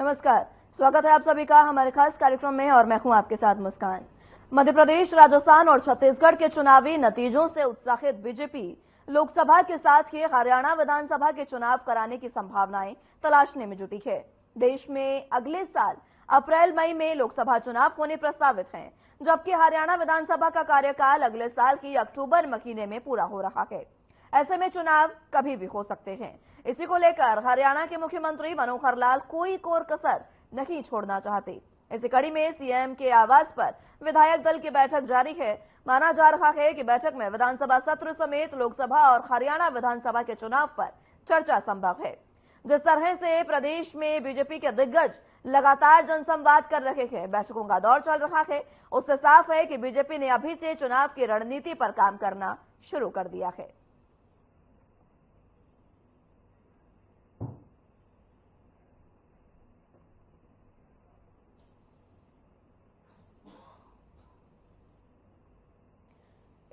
नमस्कार, स्वागत है आप सभी का हमारे खास कार्यक्रम में और मैं हूं आपके साथ मुस्कान। मध्य प्रदेश, राजस्थान और छत्तीसगढ़ के चुनावी नतीजों से उत्साहित बीजेपी लोकसभा के साथ ही हरियाणा विधानसभा के चुनाव कराने की संभावनाएं तलाशने में जुटी है। देश में अगले साल अप्रैल मई में लोकसभा चुनाव होने प्रस्तावित हैं, जबकि हरियाणा विधानसभा का कार्यकाल अगले साल की अक्टूबर महीने में पूरा हो रहा है। ऐसे में चुनाव कभी भी हो सकते हैं। इसी को लेकर हरियाणा के मुख्यमंत्री मनोहर लाल कोई कोर कसर नहीं छोड़ना चाहते। इसी कड़ी में सीएम के आवास पर विधायक दल की बैठक जारी है। माना जा रहा है कि बैठक में विधानसभा सत्र समेत लोकसभा और हरियाणा विधानसभा के चुनाव पर चर्चा संभव है। जिस तरह से प्रदेश में बीजेपी के दिग्गज लगातार जनसंवाद कर रहे हैं, बैठकों का दौर चल रहा है, उससे साफ है कि बीजेपी ने अभी से चुनाव की रणनीति पर काम करना शुरू कर दिया है।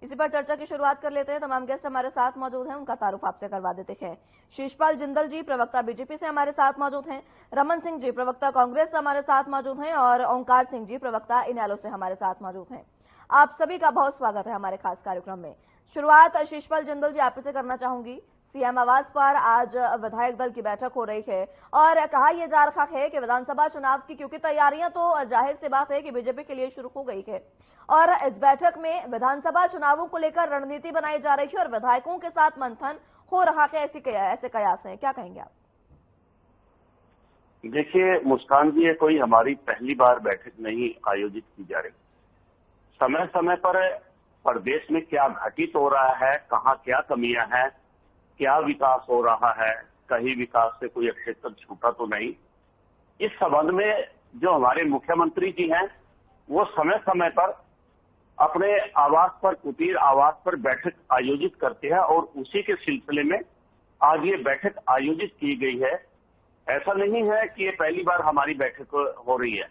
इसी पर चर्चा की शुरुआत कर लेते हैं। तमाम गेस्ट हमारे साथ मौजूद हैं, उनका तारुफ आपसे करवा देते हैं। शीशपाल जिंदल जी प्रवक्ता बीजेपी से हमारे साथ मौजूद हैं, रमन सिंह जी प्रवक्ता कांग्रेस से हमारे साथ मौजूद हैं और ओंकार सिंह जी प्रवक्ता इनेलो से हमारे साथ मौजूद हैं। आप सभी का बहुत स्वागत है हमारे खास कार्यक्रम में। शुरुआत शीशपाल जिंदल जी आपसे करना चाहूंगी। सीएम आवास पर आज विधायक दल की बैठक हो रही है और कहा यह जा रहा है कि विधानसभा चुनाव की क्योंकि तैयारियां तो जाहिर सी बात है कि बीजेपी के लिए शुरू हो गई है और इस बैठक में विधानसभा चुनावों को लेकर रणनीति बनाई जा रही है और विधायकों के साथ मंथन हो रहा है। ऐसे कयास हैं, क्या कहेंगे आप? देखिए मुस्कान जी, ये कोई हमारी पहली बार बैठक नहीं आयोजित की जा रही। समय समय पर प्रदेश में क्या घटित हो रहा है, कहाँ क्या कमियां हैं, क्या विकास हो रहा है, कहीं विकास से कोई क्षेत्र छूटा तो नहीं, इस संबंध में जो हमारे मुख्यमंत्री जी हैं वो समय समय पर अपने आवास पर, कुटीर आवास पर बैठक आयोजित करते हैं और उसी के सिलसिले में आज ये बैठक आयोजित की गई है। ऐसा नहीं है कि ये पहली बार हमारी बैठक हो रही है,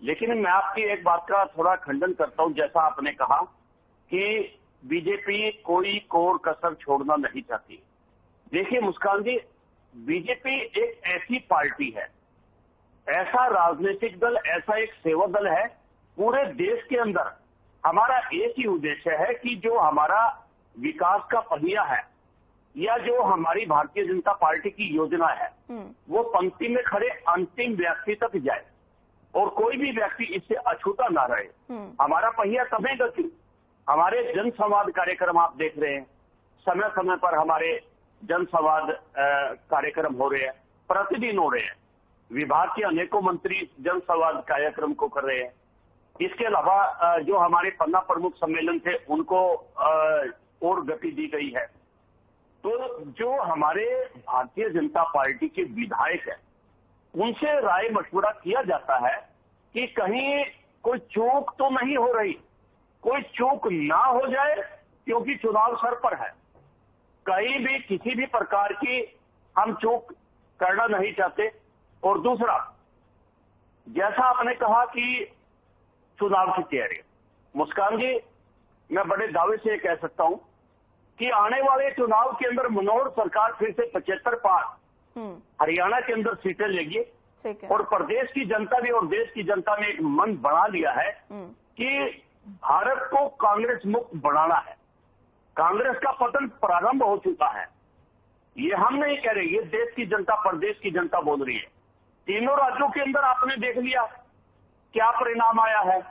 लेकिन मैं आपकी एक बात का थोड़ा खंडन करता हूं। जैसा आपने कहा कि बीजेपी कोई कोर कसर छोड़ना नहीं चाहती। देखिए मुस्कान जी, बीजेपी एक ऐसी पार्टी है, ऐसा राजनीतिक दल, ऐसा एक सेवा दल है पूरे देश के अंदर। हमारा एक ही उद्देश्य है कि जो हमारा विकास का पहिया है या जो हमारी भारतीय जनता पार्टी की योजना है वो पंक्ति में खड़े अंतिम व्यक्ति तक जाए और कोई भी व्यक्ति इससे अछूता ना रहे। हमारा पहिया तभी गति। हमारे जन संवाद कार्यक्रम आप देख रहे हैं, समय समय पर हमारे जन संवाद कार्यक्रम हो रहे हैं, प्रतिदिन हो रहे हैं। विभाग के अनेकों मंत्री जन संवाद कार्यक्रम को कर रहे हैं। इसके अलावा जो हमारे पन्ना प्रमुख सम्मेलन थे उनको और गति दी गई है। तो जो हमारे भारतीय जनता पार्टी के विधायक हैं उनसे राय मशवरा किया जाता है कि कहीं कोई चूक तो नहीं हो रही, कोई चूक ना हो जाए, क्योंकि चुनाव सर पर है। कहीं भी किसी भी प्रकार की हम चूक करना नहीं चाहते। और दूसरा, जैसा आपने कहा कि चुनाव की तैयारी, मुस्कान जी मैं बड़े दावे से कह सकता हूं कि आने वाले चुनाव के अंदर मनोहर सरकार फिर से 75 पार हरियाणा के अंदर सीटें लेगी और प्रदेश की जनता भी और देश की जनता ने एक मन बना लिया है कि भारत को कांग्रेस मुक्त बनाना है। कांग्रेस का पतन प्रारंभ हो चुका है, ये हम नहीं कह रहे, ये देश की जनता, प्रदेश की जनता बोल रही है। तीनों राज्यों के अंदर आपने देख लिया क्या परिणाम आया है।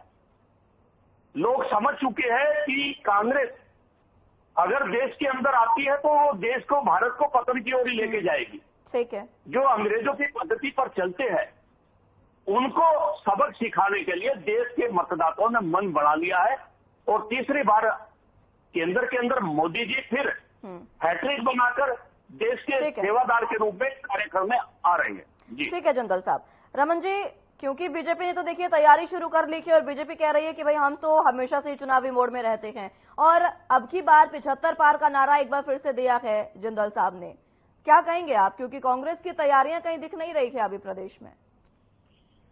लोग समझ चुके हैं कि कांग्रेस अगर देश के अंदर आती है तो वो देश को, भारत को पतन की ओर ही लेके जाएगी। ठीक है। जो अंग्रेजों की पद्धति पर चलते हैं उनको सबक सिखाने के लिए देश के मतदाताओं ने मन बना लिया है और तीसरी बार केंद्र के अंदर मोदी जी फिर हैट्रिक बनाकर देश के सेवादार के रूप में कार्य करने आ रहे हैं। जी ठीक है जिंदल साहब। रमन जी, क्योंकि बीजेपी ने तो देखिए तैयारी शुरू कर ली है और बीजेपी कह रही है कि भाई हम तो हमेशा से चुनावी मोड में रहते हैं और अब की बार 75 पार का नारा एक बार फिर से दिया है जिंदल साहब ने, क्या कहेंगे आप? क्योंकि कांग्रेस की तैयारियां कहीं दिख नहीं रही है अभी प्रदेश में।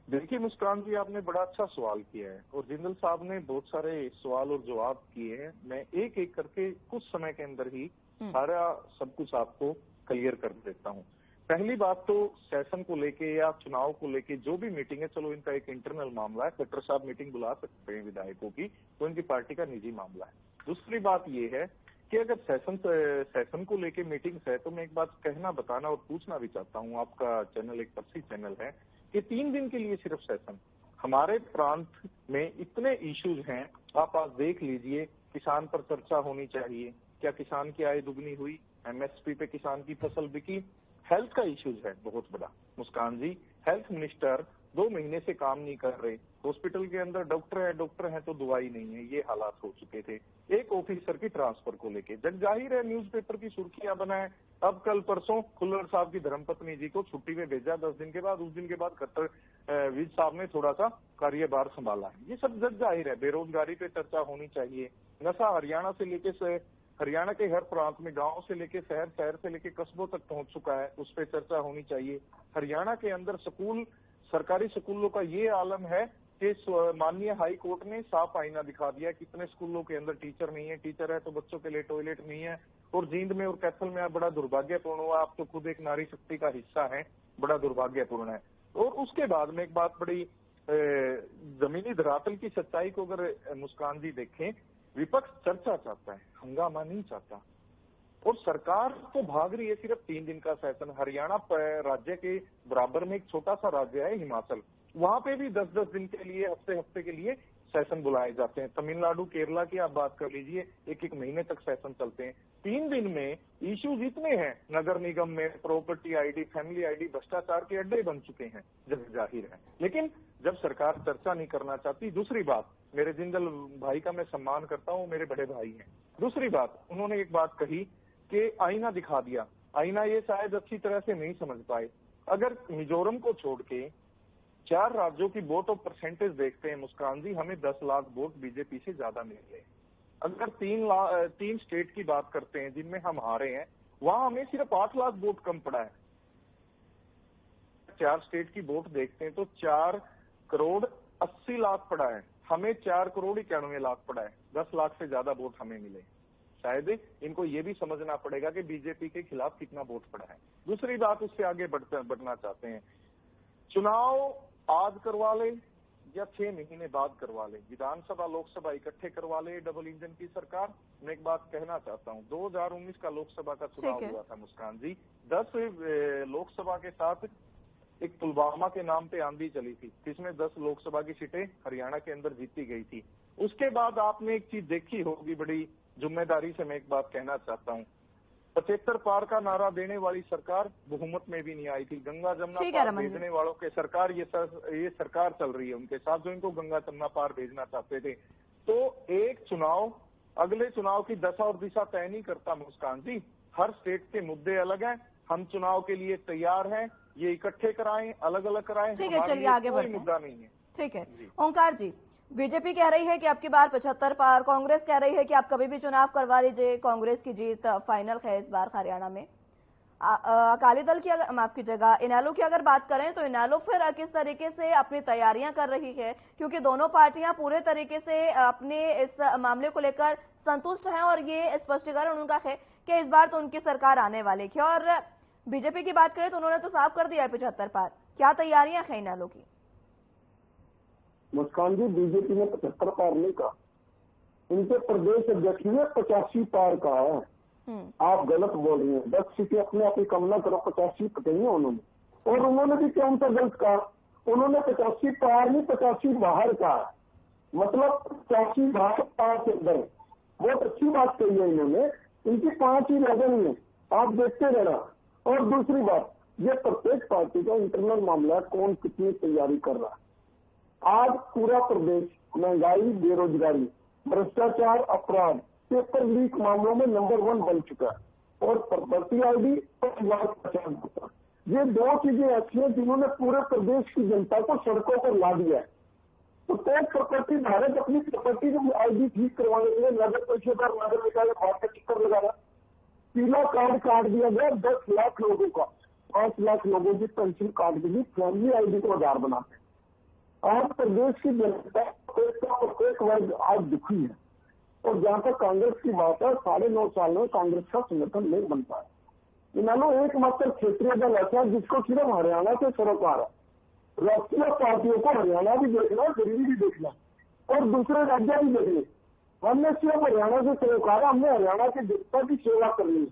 देखिए मुस्कान जी, आपने बड़ा अच्छा सवाल किया है और जिंदल साहब ने बहुत सारे सवाल और जवाब किए हैं। मैं एक एक करके कुछ समय के अंदर ही सारा सब कुछ आपको क्लियर कर देता हूँ। पहली बात तो सेशन को लेके या चुनाव को लेके जो भी मीटिंग है, चलो इनका एक इंटरनल मामला है, खट्टर साहब मीटिंग बुला सकते हैं विधायकों की, तो इनकी पार्टी का निजी मामला है। दूसरी बात ये है कि अगर सेशन को लेके मीटिंग्स है तो मैं एक बात कहना, बताना और पूछना भी चाहता हूँ, आपका चैनल एक पर्सी चैनल है कि 3 दिन के लिए सिर्फ सेशन, हमारे प्रांत में इतने इश्यूज हैं, आप आज देख लीजिए, किसान पर चर्चा होनी चाहिए, क्या किसान की आय दुगनी हुई, एमएसपी पे किसान की फसल बिकी, हेल्थ का इश्यूज है बहुत बड़ा। मुस्कान जी, हेल्थ मिनिस्टर 2 महीने से काम नहीं कर रहे, हॉस्पिटल के अंदर डॉक्टर है तो दवाई नहीं है, ये हालात हो चुके थे। एक ऑफिसर की ट्रांसफर को लेके जग जाहिर है न्यूज़पेपर की सुर्खियां बनाए, अब कल परसों खुल्लर साहब की धर्मपत्नी जी को छुट्टी में भेजा 10 दिन के बाद, उस दिन के बाद खट्टर विज साहब ने थोड़ा सा कार्यभार संभाला है। ये सब जग जाहिर है। बेरोजगारी पे चर्चा होनी चाहिए, नशा हरियाणा से लेके हरियाणा के हर प्रांत में, गांव से लेके शहर, शहर से लेके कस्बों तक पहुंच चुका है, उस पर चर्चा होनी चाहिए। हरियाणा के अंदर स्कूल, सरकारी स्कूलों का ये आलम है कि माननीय हाई कोर्ट ने साफ आईना दिखा दिया, कितने स्कूलों के अंदर टीचर नहीं है, टीचर है तो बच्चों के लिए टॉयलेट नहीं है। और जींद में और कैथल में बड़ा दुर्भाग्यपूर्ण हुआ, आप तो खुद एक नारी शक्ति का हिस्सा है, बड़ा दुर्भाग्यपूर्ण है। और उसके बाद में एक बात बड़ी जमीनी धरातल की सच्चाई को अगर मुस्कान जी देखें, विपक्ष चर्चा चाहता है, हंगामा नहीं चाहता, और सरकार तो भाग रही है सिर्फ 3 दिन का सेशन। हरियाणा राज्य के बराबर में एक छोटा सा राज्य है हिमाचल, वहां पे भी 10-10 दिन के लिए, हफ्ते के लिए सेशन बुलाए जाते हैं। तमिलनाडु, केरला की आप बात कर लीजिए, 1-1 महीने तक सेशन चलते हैं। 3 दिन में इश्यूज इतने हैं, नगर निगम में प्रॉपर्टी आईडी, फैमिली आईडी, भ्रष्टाचार के अड्डे बन चुके हैं, जग जाहिर है। लेकिन जब सरकार चर्चा नहीं करना चाहती, दूसरी बात, मेरे जिंदल भाई का मैं सम्मान करता हूँ, मेरे बड़े भाई हैं। दूसरी बात, उन्होंने एक बात कही कि आईना दिखा दिया, आईना ये शायद अच्छी तरह से नहीं समझ पाए। अगर मिजोरम को छोड़ के 4 राज्यों की वोट और परसेंटेज देखते हैं मुस्कान जी, हमें 10 लाख वोट बीजेपी से ज्यादा मिले। अगर 3 स्टेट की बात करते हैं जिनमें हम हारे हैं, वहां हमें सिर्फ 8 लाख वोट कम पड़ा है। 4 स्टेट की वोट देखते हैं तो 4 करोड़ 80 लाख पड़ा है, हमें 4 करोड़ 91 लाख पड़ा है, 10 लाख से ज्यादा वोट हमें मिले। शायद इनको ये भी समझना पड़ेगा कि बीजेपी के खिलाफ कितना वोट पड़ा है। दूसरी बात, उससे आगे बढ़ना चाहते हैं, चुनाव आज करवा ले या 6 महीने बाद करवा ले, विधानसभा लोकसभा इकट्ठे करवा ले डबल इंजन की सरकार। मैं एक बात कहना चाहता हूं, 2019 का लोकसभा का चुनाव हुआ था मुस्कान जी, 10 लोकसभा के साथ एक पुलवामा के नाम पे आंधी चली थी, जिसमें 10 लोकसभा की सीटें हरियाणा के अंदर जीती गई थी। उसके बाद आपने एक चीज देखी होगी, बड़ी जिम्मेदारी से मैं एक बात कहना चाहता हूँ, 75 पार का नारा देने वाली सरकार बहुमत में भी नहीं आई थी। गंगा जमुना पार भेजने वालों के सरकार, ये सरकार चल रही है उनके साथ, जो इनको गंगा जमुना पार भेजना चाहते थे। तो एक चुनाव अगले चुनाव की दशा और दिशा तय नहीं करता मुस्कान जी। हर स्टेट के मुद्दे अलग हैं, हम चुनाव के लिए तैयार हैं, ये इकट्ठे कराएं, अलग अलग कराएं, ठीक है, चलिए आगे बढ़ते हैं। मुद्दा नहीं है। ठीक है ओंकार जी, बीजेपी कह रही है कि आपकी बार 75 पार, कांग्रेस कह रही है कि आप कभी भी चुनाव करवा लीजिए, कांग्रेस की जीत फाइनल है इस बार हरियाणा में। अकाली दल की, अगर माफ कीजिएगा, इनेलो की अगर बात करें तो इनेलो फिर किस तरीके से अपनी तैयारियां कर रही है, क्योंकि दोनों पार्टियां पूरे तरीके से अपने इस मामले को लेकर संतुष्ट हैं और ये स्पष्टीकरण उनका है कि इस बार तो उनकी सरकार आने वाली है। और बीजेपी की बात करें तो उन्होंने तो साफ कर दिया है 75 पार, क्या तैयारियां हैं इनेलो की? मुस्कान जी, बीजेपी ने 75 पार नहीं कहा, इनके प्रदेश अध्यक्ष ने 85 पार कहा है। आप गलत बोल रही हैं, 10 सीटें अपने आप ही कम ना करो, 85 कही है उन्होंने। और उन्होंने भी क्या उनका गलत कहा, उन्होंने 85 पार नहीं 85 बाहर कहा, मतलब 85 बाहर 5 अंदर। बहुत अच्छी बात कही है इन्होंने, इनकी 5 ही लगन है, आप देखते रहना। और दूसरी बात, ये प्रत्येक पार्टी का इंटरनल मामला है, कौन कितनी तैयारी कर रहा है। आज पूरा प्रदेश महंगाई, बेरोजगारी, भ्रष्टाचार, अपराध, पेपर लीक मामलों में नंबर 1 बन चुका है, और प्रॉपर्टी आईडी और लाख 50। ये 2 चीजें ऐसी हैं जिन्होंने पूरे प्रदेश की जनता को सड़कों पर ला दिया है। तो प्रॉपर्टी धारक अपनी प्रॉपर्टी की आईडी ठीक करवाने के लिए नगर परिषद, नगर निकाय बाहर का चक्कर लगा रहा। पीला कार्ड काट दिया गया 10 लाख लोगों का, 5 लाख लोगों की पेंशन काट दी, फैमिली आईडी को आधार बनाते। आज प्रदेश की जनता प्रत्येक वर्ग आज दुखी है, और जहां तक कांग्रेस की बात है, 9.5 साल में कांग्रेस का संगठन नहीं बन पाया। इन्होंने एकमात्र क्षेत्रीय दल ऐसा जिसको सिर्फ हरियाणा से सरोकार है। राष्ट्रीय पार्टियों को हरियाणा भी देखना, दिल्ली भी देखना और दूसरे राज्य भी देखने। हमने सिर्फ हरियाणा से सरोकार, हमने हरियाणा की जनता की सेवा करनी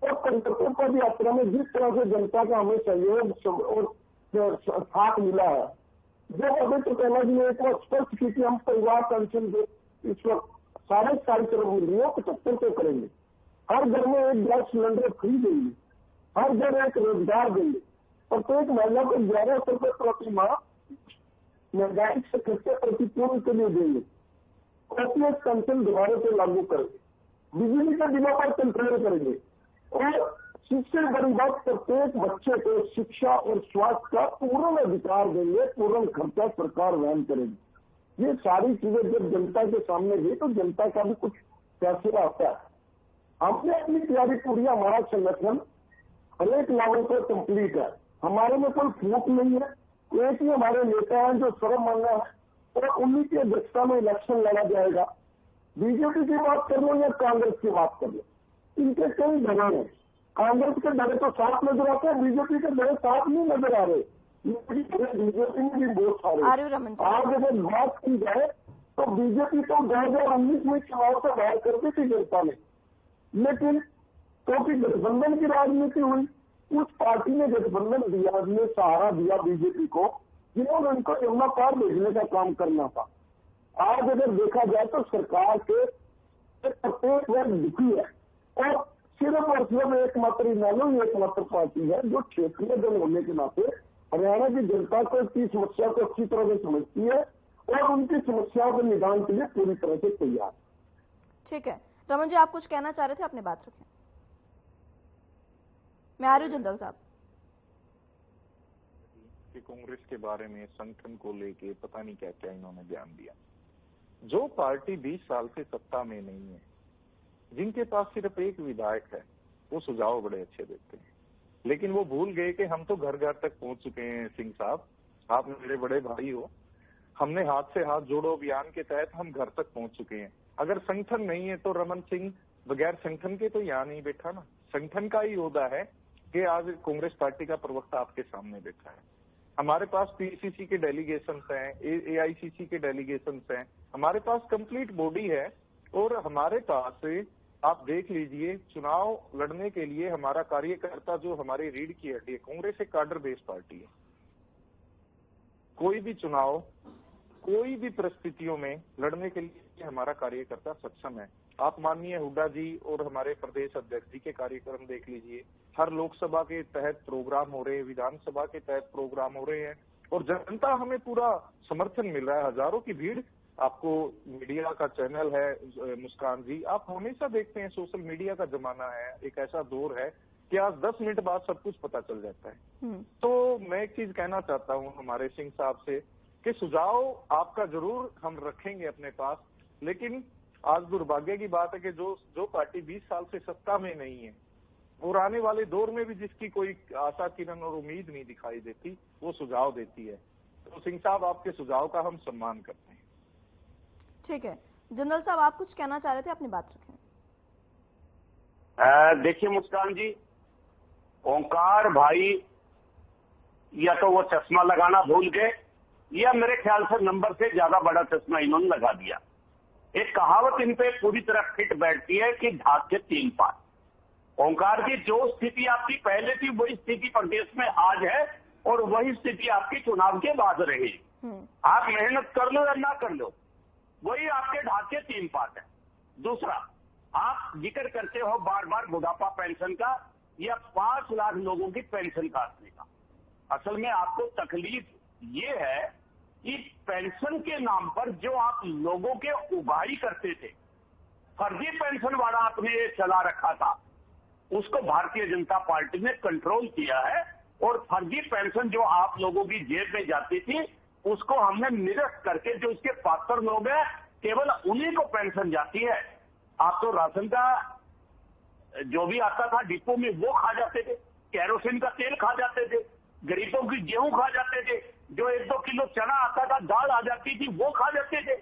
और परिवर्तन पद यात्रा में जिस तरह से जनता का हमें सहयोग और साथ मिला है, जो अभी तो कहना जी एक बार स्पष्ट की कि हम परिवार पेंशन जो इस वक्त सारे कार्यक्रम मिल रही है 75 को करेंगे, हर घर में एक गैस सिलेंडर फ्री देंगे, हर घर एक रोजगार देंगे, प्रत्येक महिला को 1100 रुपये प्रति माह महंगाई से खर्चे प्रतिपूर्ण के लिए देंगे, ओपीएस पेंशन दोबारा से लागू करेंगे, बिजली के बिलों पर कंट्रोल करेंगे और सबसे बड़ी बात प्रत्येक बच्चे को शिक्षा और स्वास्थ्य का पूर्ण अधिकार देंगे, पूर्ण खर्चा सरकार वहन करेगी। ये सारी चीजें जब जनता के सामने गई तो जनता का भी कुछ फैसला आता है। हमने अपनी तैयारी पूरी, हमारा संगठन हर एक लेवल पर कंप्लीट है, हमारे में कोई फूट नहीं है। एक ही हमारे नेता हैं जो सर्वमान्य है और उन्हीं की अध्यक्षता में इलेक्शन लड़ा जाएगा। बीजेपी की बात कर लो या कांग्रेस की बात कर लो, इनके कई धड़े हैं। कांग्रेस के धड़े तो साफ नजर आते हैं, बीजेपी के धड़े साफ नहीं नजर आ रहे। बीजेपी में भी बहुत सारे। आज अगर बात की जाए तो बीजेपी तो 2019 में चुनाव से बाहर कर दी थी जनता ने, लेकिन क्योंकि गठबंधन की राजनीति हुई, उस पार्टी ने गठबंधन दिया, ने सहारा दिया बीजेपी को, जिन्होंने उनको यमुना पार भेजने का काम करना था। आज अगर देखा जाए तो सरकार के प्रत्येक वर्ग दुखी है और सिर्फ और सिर्फ एकमात्र इनेलो ही एकमात्र पार्टी है जो क्षेत्रीय दल होने के नाते हरियाणा की जनता को की समस्या को अच्छी तरह से समझती है और उनकी समस्याओं के निदान के लिए पूरी तरह से तैयार। ठीक है रमन जी, आप कुछ कहना चाह रहे थे, अपनी बात रखें। मैं आ रही हूँ जिंदल साहब। कि कांग्रेस के बारे में संगठन को लेके पता नहीं क्या क्या इन्होंने बयान दिया। जो पार्टी 20 साल से सत्ता में नहीं है, जिनके पास सिर्फ एक विधायक है, वो सुझाव बड़े अच्छे देते हैं, लेकिन वो भूल गए कि हम तो घर घर तक पहुंच चुके हैं। सिंह साहब, आप मेरे बड़े भाई हो, हमने हाथ से हाथ जोड़ो अभियान के तहत हम घर तक पहुंच चुके हैं। अगर संगठन नहीं है तो रमन सिंह बगैर संगठन के तो यहाँ नहीं बैठा ना। संगठन का ही होता है कि आज कांग्रेस पार्टी का प्रवक्ता आपके सामने बैठा है। हमारे पास पीसीसी के डेलीगेशन हैं, एआईसीसी के डेलीगेशन हैं, हमारे पास कंप्लीट बॉडी है और हमारे पास आप देख लीजिए चुनाव लड़ने के लिए हमारा कार्यकर्ता जो हमारी रीढ़ की हड्डी है। कांग्रेस एक कार्डर बेस्ड पार्टी है। कोई भी चुनाव कोई भी परिस्थितियों में लड़ने के लिए हमारा कार्यकर्ता सक्षम है। आप माननीय हुड्डा जी और हमारे प्रदेश अध्यक्ष जी के कार्यक्रम देख लीजिए, हर लोकसभा के तहत प्रोग्राम हो रहे हैं, विधानसभा के तहत प्रोग्राम हो रहे हैं और जनता हमें पूरा समर्थन मिल रहा है। हजारों की भीड़, आपको मीडिया का चैनल है मुस्कान जी, आप हमेशा देखते हैं, सोशल मीडिया का जमाना है, एक ऐसा दौर है कि आज 10 मिनट बाद सब कुछ पता चल जाता है। तो मैं एक चीज कहना चाहता हूं हमारे सिंह साहब से कि सुझाव आपका जरूर हम रखेंगे अपने पास, लेकिन आज दुर्भाग्य की बात है कि जो पार्टी 20 साल से सत्ता में नहीं है और आने वाले दौर में भी जिसकी कोई आशा किरण और उम्मीद नहीं दिखाई देती, वो सुझाव देती है। तो सिंह साहब, आपके सुझाव का हम सम्मान करते हैं। ठीक है जिंदल साहब, आप कुछ कहना चाह रहे थे, अपनी बात रखें। देखिए मुस्कान जी, ओंकार भाई या तो वो चश्मा लगाना भूल गए या मेरे ख्याल से नंबर से ज्यादा बड़ा चश्मा इन्होंने लगा दिया। एक कहावत इन पे पूरी तरह फिट बैठती है कि ढाक के 3 पार। ओंकार जी, जो स्थिति आपकी पहले थी वही स्थिति प्रदेश में आज है और वही स्थिति आपकी चुनाव के बाद रहेगी। आप मेहनत कर लो या ना कर लो, वही आपके ढाक के 3 पार है। दूसरा, आप जिक्र करते हो बार बार बुढ़ापा पेंशन का या 5 लाख लोगों की पेंशन काटने का। असल में आपको तकलीफ ये है कि पेंशन के नाम पर जो आप लोगों के उगाही करते थे, फर्जी पेंशन वाला आपने चला रखा था, उसको भारतीय जनता पार्टी ने कंट्रोल किया है और फर्जी पेंशन जो आप लोगों की जेब में जाती थी उसको हमने निरस्त करके जो इसके पात्र लोग हैं केवल उन्हीं को पेंशन जाती है। आप तो राशन का जो भी आता था डिपो में वो खा जाते थे, केरोसिन का तेल खा जाते थे, गरीबों की गेहूं खा जाते थे, जो 1-2 किलो चना आता था, दाल आ जाती थी, वो खा जाते थे।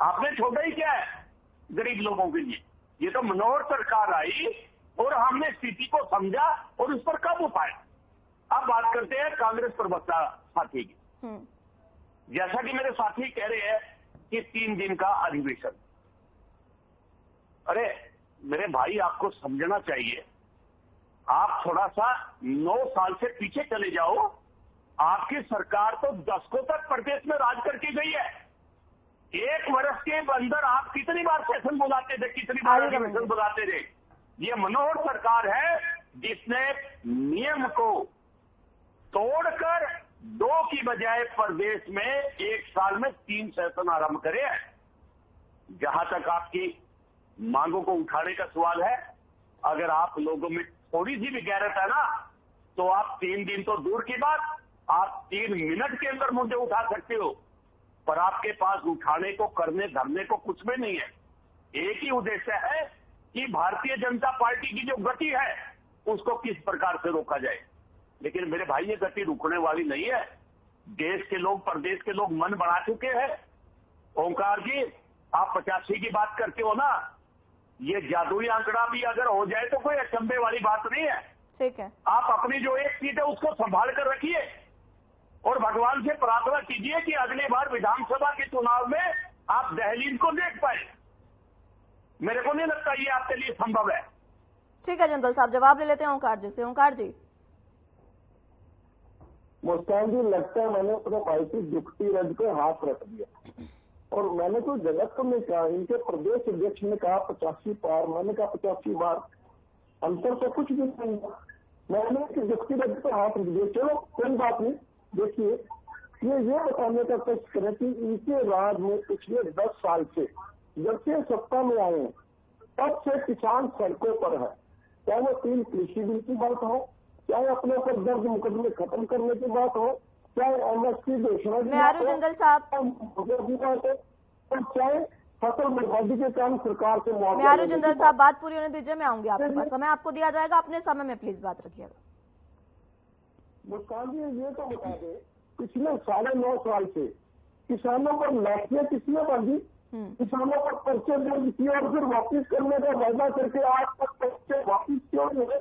आपने छोड़ा ही क्या है गरीब लोगों के लिए। ये तो मनोहर सरकार आई और हमने स्थिति को समझा और उस पर काबू पाया। अब बात करते हैं कांग्रेस प्रवक्ता साथी की। जैसा कि मेरे साथी कह रहे हैं कि 3 दिन का अधिवेशन, अरे मेरे भाई आपको समझना चाहिए, आप थोड़ा सा 9 साल से पीछे चले जाओ। आपकी सरकार तो दशकों तक प्रदेश में राज करके गई है। 1 वर्ष के अंदर आप कितनी बार सेशन बुलाते थे, कितनी बार अधिवेशन बुलाते थे। ये मनोहर सरकार है जिसने नियम को तोड़कर 2 की बजाय प्रदेश में 1 साल में 3 सेशन आरंभ करे हैं। जहां तक आपकी मांगों को उठाने का सवाल है, अगर आप लोगों में थोड़ी सी भी गैरत है ना, तो आप 3 दिन तो दूर की बात, आप 3 मिनट के अंदर मुद्दे उठा सकते हो। पर आपके पास उठाने को, करने धरने को कुछ भी नहीं है। एक ही उद्देश्य है कि भारतीय जनता पार्टी की जो गति है उसको किस प्रकार से रोका जाए। लेकिन मेरे भाई ये गति रुकने वाली नहीं है। देश के लोग, प्रदेश के लोग मन बना चुके हैं। ओंकार जी, आप 85 की बात करते हो ना, ये जादुई आंकड़ा भी अगर हो जाए तो कोई अचंभे वाली बात नहीं है। ठीक है, आप अपनी जो एक सीट है उसको संभाल कर रखिए और भगवान से प्रार्थना कीजिए कि अगली बार विधानसभा के चुनाव में आप दहलीज को देख पाए। मेरे को नहीं लगता ये आपके लिए संभव है। ठीक है जिंदल साहब, जवाब ले लेते हैं ओंकार जी से। ओंकार जी। मुस्कान जी, लगता है मैंने अपने भाई की दुखती रज पे हाथ रख दिया और मैंने कोई गलत तो नहीं कहा। इनके प्रदेश अध्यक्ष ने कहा 85 पार, मैंने कहा 85 बार, अंतर तो कुछ भी नहीं है। मैंने कि दुखती रज पे हाथ रख दिया। चलो कोई बात नहीं। देखिए, ये बताने का कोशिश करें कि इनके राज में पिछले 10 साल से जब से सत्ता में आए हैं तब से किसान सड़कों पर है। चाहे वो 3 कृषि बिल की बात हो, चाहे अपने ऊपर दर्ज मुकदमे खत्म करने की बात हो, चाहे एमएसपी घोषणा की बात हो, जिंदल साहब, और चाहे फसल बर्बादी के कारण सरकार से मुआवजा। जिंदल साहब, बात पूरी होने दीजिए, मैं आऊंगी आपके पास। समय आपको दिया जाएगा, अपने समय में प्लीज बात रखिएगा। मुस्कान जी, ये तो बता दें, पिछले 9.5 साल से किसानों पर लाठियां किसने बांधी, किसानों पर पर्चे दर्ज किए और फिर वापिस करने का वायदा करके आज तक पर्चे वापिस क्यों नहीं है।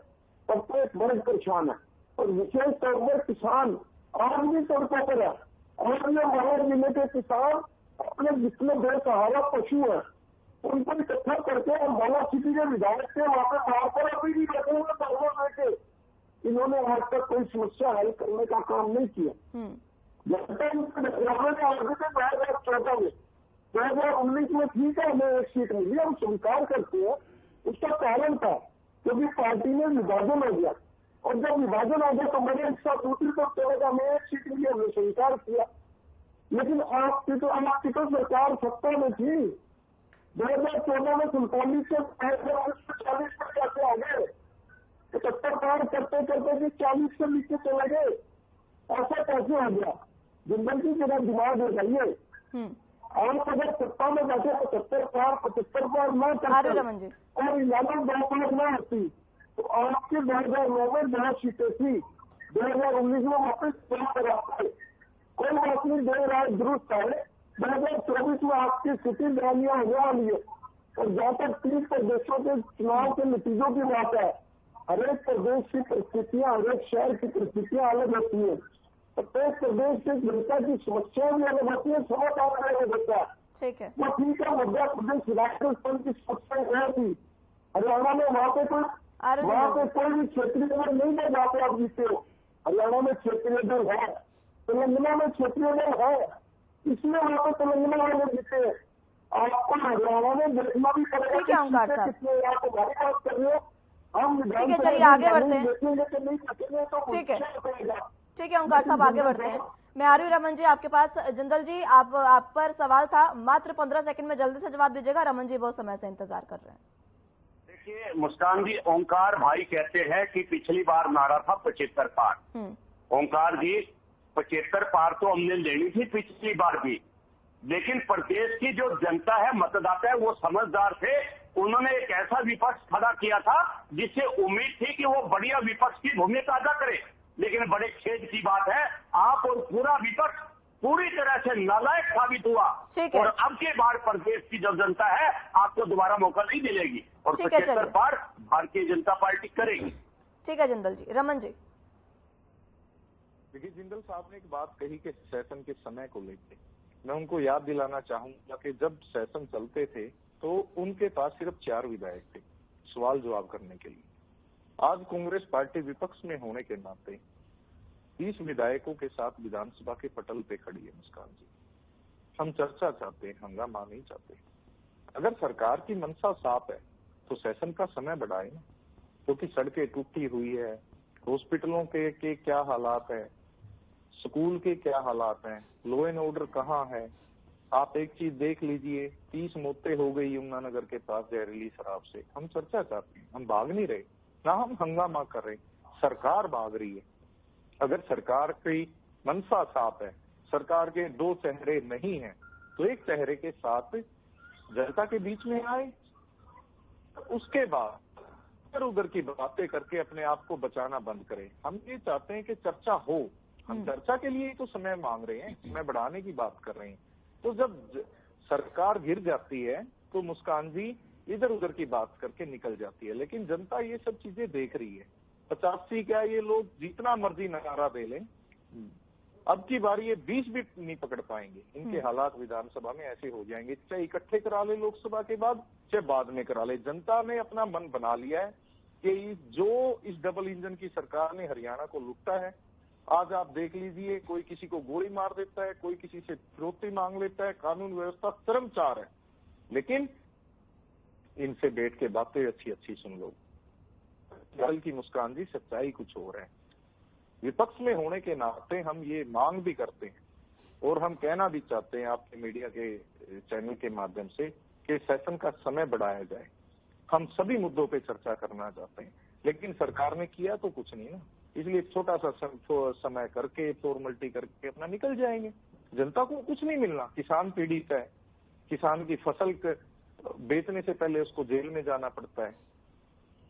प्रत्येक वर्ग परेशान है और विशेष तौर पर किसान आज भी सड़कों पर है। और ये महाराज जिले के किसान अपने जितने बेसहारा पशु है उनको इकट्ठा करके माला सिटी के विधायक से वहां पर अभी भी बैठे हुए धरना देके इन्होंने आज तक कोई समस्या हल करने का काम नहीं किया। जब तक 2019 में ठीक है, हमें 1 सीट मिली, हम स्वीकार करते हैं। उसका कारण था क्योंकि पार्टी में विभाजन हो गया और जब विभाजन हो गया तो मैंने इसका दूसरी तरफ चलेगा, मैं 1 सीट मिली, हमने स्वीकार किया। लेकिन आपकी तो सरकार सत्ता में थी। 2014 में 47 से 40 पर कैसे आ गए? 75 पार करते करते कि 40 से नीचे चले गए, ऐसा कैसे हो गया? जिंदल की जगह दिमाग लगाइए। आप अगर सत्ता में बैठे 75 पार न करते और इजाजत 2 पार न होती तो आपके 2009 में 9 सीटें थी, 2019 में वापिस 2 पर आते। कोई बात नहीं, देर रात दुरुस्त है। 2024 में आपकी स्थिति दयनीय होने वाली है। और जहाँ तक 30 प्रदेशों के चुनाव के नतीजों की बात है, हर एक प्रदेश की परिस्थितियां, हर एक शहर की परिस्थितियां अलग होती है। प्रत्येक प्रदेश की जनता की समस्याएं भी अलग होती है, समाधान अलग होता है। ठीक है, वो ठीक है। मध्य प्रदेश राष्ट्रीय की समस्याएं है थी। हरियाणा में वहाँ पे कोई भी क्षेत्रीय दल नहीं है जहाँ पे आप जीते हो। हरियाणा में क्षेत्रीय दल है, तेलंगाना में क्षेत्रीय दल है, इसलिए वहाँ पे तेलंगाना वाले जीते हैं। आपको हरियाणा में देखना भी पड़ेगा कितने आप हमारी बात कर रहे हो। हम ठीक है, चलिए आगे बढ़ते हैं। ठीक है, ठीक है ओंकार साहब, आगे बढ़ते हैं। मैं आ रही हूँ रमन जी आपके पास। जिंदल जी, आप पर सवाल था, मात्र 15 सेकंड में जल्दी से जवाब दीजिएगा। रमन जी बहुत समय से इंतजार कर रहे हैं। देखिए मुस्कान जी, ओंकार भाई कहते हैं कि पिछली बार नारा था 75 पार। ओंकार जी, 75 पार तो हमने लेनी थी पिछली बार भी, लेकिन प्रदेश की जो जनता है, मतदाता है, वो समझदार थे। उन्होंने एक ऐसा विपक्ष खड़ा किया था जिससे उम्मीद थी कि वो बढ़िया विपक्ष की भूमिका अदा करे। लेकिन बड़े खेद की बात है, आप और पूरा विपक्ष पूरी तरह से नालायक साबित हुआ। ठीक है। और अब के बार प्रदेश की जो जनता है आपको दोबारा मौका नहीं मिलेगी और 75 बार भारतीय जनता पार्टी करेगी। ठीक है जिंदल जी। रमन जी, देखिए जिंदल साहब ने एक बात कही कि सेशन के समय को लेकर मैं उनको याद दिलाना चाहूंगा कि जब सेशन चलते थे तो उनके पास सिर्फ 4 विधायक थे सवाल जवाब करने के लिए। आज कांग्रेस पार्टी विपक्ष में होने के नाते 30 विधायकों के साथ विधानसभा के पटल पे खड़ी है मुस्कान जी। हम चर्चा चाहते हैं, हंगामा नहीं चाहते। अगर सरकार की मंशा साफ है तो सेशन का समय बढ़ाए ना, क्योंकि सड़कें टूटी हुई है, हॉस्पिटलों के क्या हालात है, स्कूल के क्या हालात हैं, लॉ एंड ऑर्डर कहाँ है। आप एक चीज देख लीजिए, 30 मौतें हो गई यमुनानगर के पास जहरीली शराब से। हम चर्चा चाहते हैं, हम भाग नहीं रहे, ना हम हंगामा कर रहे, सरकार भाग रही है। अगर सरकार की मंशा साफ है, सरकार के 2 चेहरे नहीं है, तो एक चेहरे के साथ जनता के बीच में आए, उसके बाद इधर उधर की बातें करके अपने आप को बचाना बंद करें। हम ये चाहते हैं कि चर्चा हो, हम चर्चा के लिए तो समय मांग रहे हैं, समय बढ़ाने की बात कर रहे हैं। तो जब सरकार गिर जाती है तो मुस्कान जी इधर उधर की बात करके निकल जाती है, लेकिन जनता ये सब चीजें देख रही है। 85 क्या, ये लोग जितना मर्जी नकारा दे लें, अब की बार ये 20 भी नहीं पकड़ पाएंगे। इनके हालात विधानसभा में ऐसे हो जाएंगे, चाहे इकट्ठे करा ले लोकसभा के बाद, चाहे बाद में करा ले। जनता ने अपना मन बना लिया है कि जो इस डबल इंजन की सरकार ने हरियाणा को लूटा है, आज आप देख लीजिए, कोई किसी को गोली मार देता है, कोई किसी से फिरौती मांग लेता है, कानून व्यवस्था शर्मसार है। लेकिन इनसे बैठ के बातें अच्छी अच्छी सुन लो। कल की मुस्कान जी सच्चाई कुछ और है। विपक्ष में होने के नाते हम ये मांग भी करते हैं और हम कहना भी चाहते हैं आपके मीडिया के चैनल के माध्यम से कि सेशन का समय बढ़ाया जाए। हम सभी मुद्दों पे चर्चा करना चाहते हैं, लेकिन सरकार ने किया तो कुछ नहीं ना, इसलिए छोटा सा समय करके फॉर्मेलिटी करके अपना निकल जाएंगे। जनता को कुछ नहीं मिलना। किसान पीड़ित है, किसान की फसल बेचने से पहले उसको जेल में जाना पड़ता है,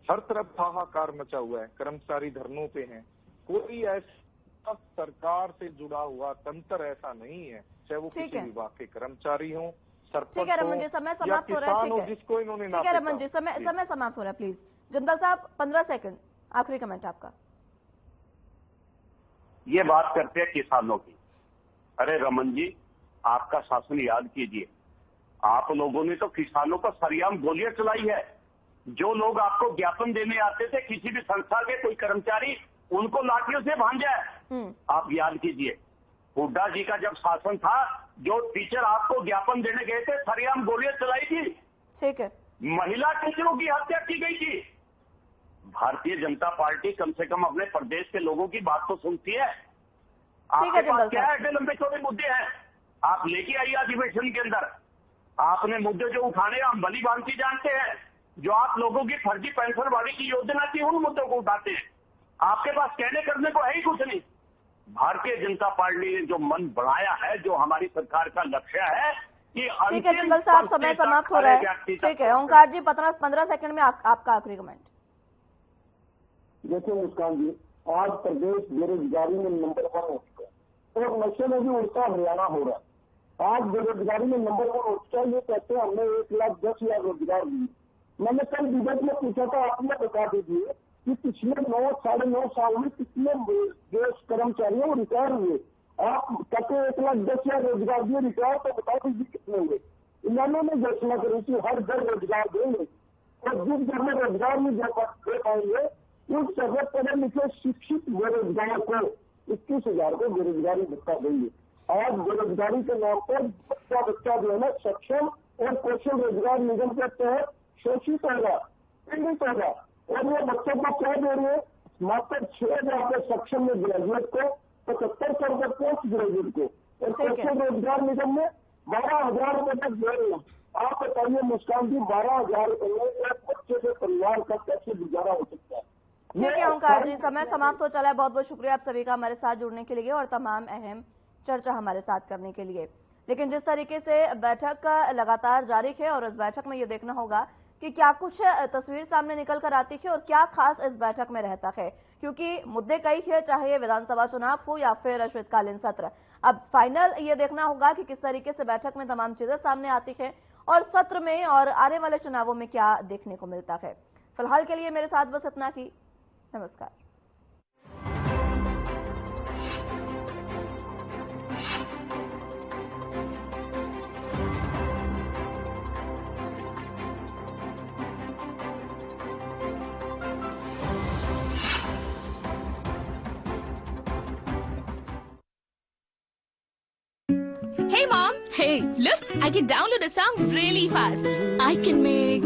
हर तरफ हाहाकार मचा हुआ है, कर्मचारी धरनों पे हैं। कोई ऐसा सरकार से जुड़ा हुआ तंत्र ऐसा नहीं है, चाहे वो किसी विभाग के कर्मचारी हो, सरपंच हो, रमन जी समय समाप्त हो रहा है, जिसको इन्होंने ठीक है रमन जी, समय समाप्त हो रहा है। प्लीज जिंदल साहब 15 सेकंड, आखिरी कमेंट आपका। ये बात करते हैं किसानों की। अरे रमन जी, आपका शासन याद कीजिए, आप लोगों ने तो किसानों को सरेआम गोलियां चलाई है। जो लोग आपको ज्ञापन देने आते थे, किसी भी संस्था के कोई कर्मचारी, उनको लाठियों से भांजा है। आप याद कीजिए, हुड्डा जी का जब शासन था, जो टीचर आपको ज्ञापन देने गए थे, सरेआम गोलियां चलाई थी। ठीक है। महिला टीचरों की हत्या की गई थी। भारतीय जनता पार्टी कम से कम अपने प्रदेश के लोगों की बात तो सुनती है। आपके पास क्या है? लंबे चौड़े मुद्दे हैं, आप लेके आइए अधिवेशन के अंदर। आपने मुद्दे जो उठाने हम भली भांति जानते हैं। जो आप लोगों की फर्जी पेंशन वाली की योजना थी, उन मुद्दों को उठाते हैं। आपके पास कहने करने को है ही कुछ नहीं। भारतीय जनता पार्टी ने जो मन बढ़ाया है, जो हमारी सरकार का लक्ष्य है कि ठीक है जिंदल साहब, समय समाप्त हो रहा है। ठीक है ओंकार जी, 15 सेकंड में आपका आखिरी कमेंट। देखिए मुस्कान जी, आज प्रदेश बेरोजगारी में नंबर 1 हो चुका है और नशे में भी उल्टा हरियाणा हो रहा है। आज बेरोजगारी में नंबर 1 हो चुका है। ये कहते हैं हमने 1,10,000 रोजगार दिए। मैंने कल डिबेट में पूछा था, आपने बता दीजिए कि पिछले 9-9.5 साल में कितने देश कर्मचारियों को रिटायर हुए। आप कहते 1,10,000 रोजगार दिए, रिटायर तो बता दीजिए कितने हुए। इन्होंने ने घोषणा करी थी हर घर रोजगार देंगे, और जिस घर में रोजगार नहीं दे पाएंगे उस जगह पढ़े लिखे शिक्षित बेरोजगार को 21,000 को बेरोजगारी भत्ता देंगे। आज बेरोजगारी के नाम पर बच्चा जो है ना सक्षम और कौशल रोजगार निगम के तहत शोषित होगा, पीड़ित होगा। और वो बच्चों को क्या दे रहे हैं? मात्र 6,000 के सक्षम में ग्रेजुएट को, 7500 रुपये पोस्ट ग्रेजुएट को, और कौशल रोजगार निगम में 12,000 रुपये तक दे रहे हैं। आप बताइए मुस्कान जी, 12,000 रुपये में एक बच्चे के परिवार का कैसे गुजारा हो सकता है? ठीक है ओंकार जी, समय समाप्त हो चला है। बहुत बहुत शुक्रिया आप सभी का हमारे साथ जुड़ने के लिए और तमाम अहम चर्चा हमारे साथ करने के लिए। लेकिन जिस तरीके से बैठक का लगातार जारी है और इस बैठक में ये देखना होगा कि क्या कुछ तस्वीर सामने निकल कर आती है और क्या खास इस बैठक में रहता है, क्योंकि मुद्दे कई है, चाहे ये विधानसभा चुनाव हो या फिर शीतकालीन सत्र। अब फाइनल ये देखना होगा कि किस तरीके से बैठक में तमाम चीजें सामने आती है और सत्र में और आने वाले चुनावों में क्या देखने को मिलता है। फिलहाल के लिए मेरे साथ बस इतना ही। नमस्कार। Hey mom, hey, look, I can download a song really fast. I can make